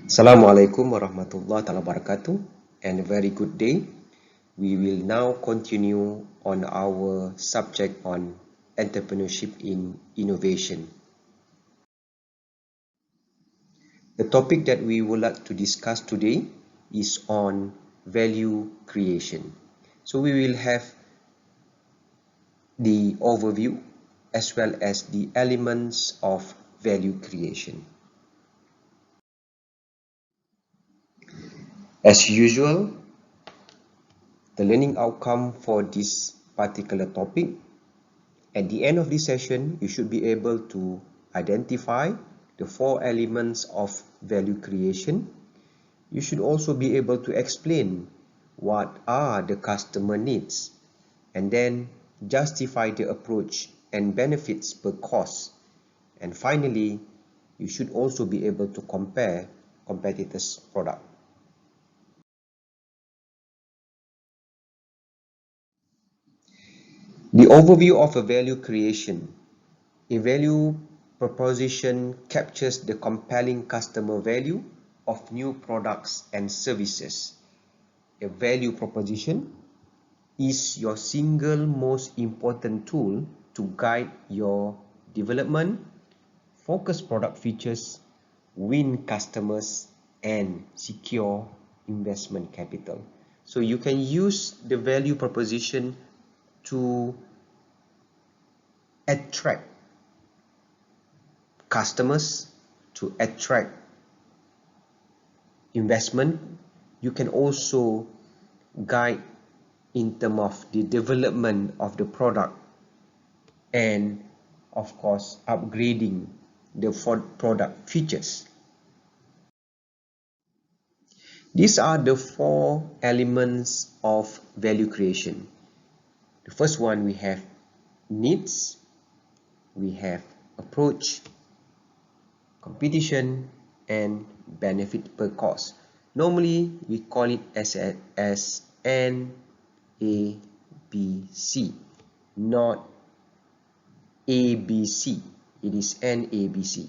Assalamualaikum warahmatullahi wabarakatuh and a very good day. We will now continue on our subject on entrepreneurship in innovation. The topic that we would like to discuss today is on value creation. So we will have the overview as well as the elements of value creation. As usual, the learning outcome for this particular topic, at the end of this session, you should be able to identify the 4 elements of value creation. You should also be able to explain what are the customer needs and then justify the approach and benefits per cost. And finally, you should also be able to compare competitors' product. The overview of a value creation. A value proposition captures the compelling customer value of new products and services. A value proposition is your single most important tool to guide your development, focus product features, win customers, and secure investment capital. So you can use the value proposition to attract customers, to attract investment. You can also guide in terms of the development of the product and of course upgrading the product features. These are the 4 elements of value creation. The first one, we have needs, we have approach, competition, and benefit per cost. Normally, we call it as NABC, not ABC. It is NABC.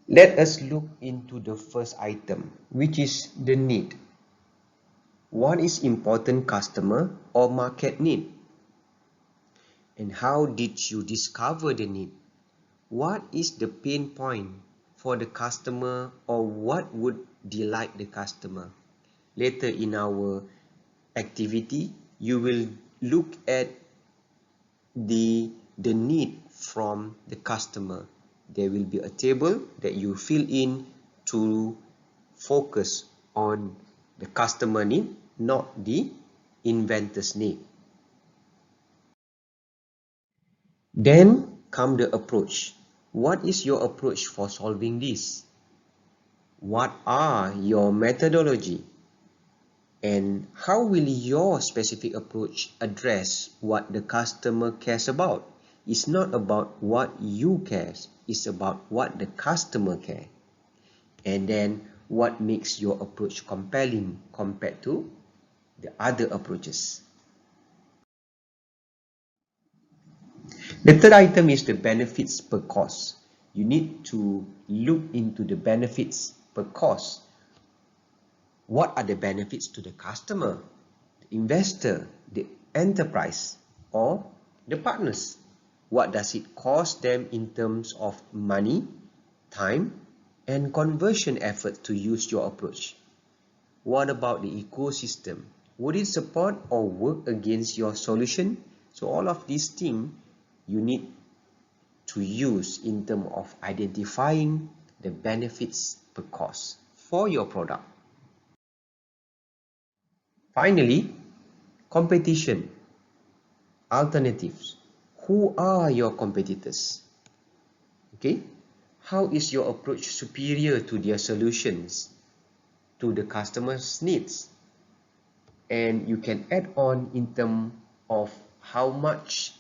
Let us look into the first item, which is the need. What is important customer or market need? And how did you discover the need? What is the pain point for the customer, or what would delight the customer? Later in our activity, you will look at the need from the customer. There will be a table that you fill in to focus on the customer need, not the inventor's need. Then come the approach. What is your approach for solving this? What are your methodology? And how will your specific approach address what the customer cares about? It's not about what you care, it's about what the customer cares. And then what makes your approach compelling compared to the other approaches. The third item is the benefits per cost. You need to look into the benefits per cost. What are the benefits to the customer, the investor, the enterprise, or the partners? What does it cost them in terms of money, time, and conversion effort to use your approach? What about the ecosystem? Would it support or work against your solution? So all of these things you need to use in terms of identifying the benefits per cost for your product. Finally, competition, alternatives. Who are your competitors? Okay, how is your approach superior to their solutions to the customer's needs? And you can add on in terms of how much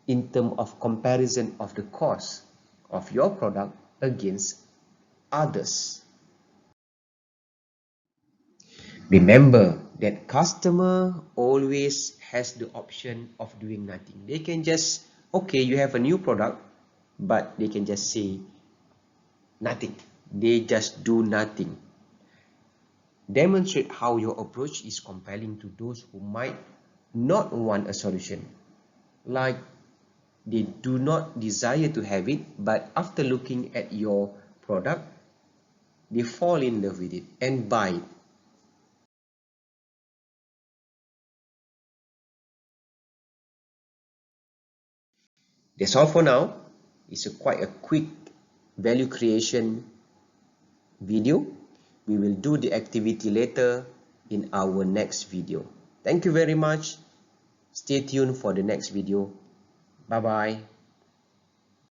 in terms of comparison of the cost of your product against others. Remember that customer always has the option of doing nothing. They can just, okay, you have a new product, but they can just say, Nothing. They just do nothing. Demonstrate how your approach is compelling to those who might not want a solution. Like they do not desire to have it, but after looking at your product, they fall in love with it and buy it. That's all for now. It's quite a quick value creation video. We will do the activity later in our next video. Thank you very much. Stay tuned for the next video. Bye bye.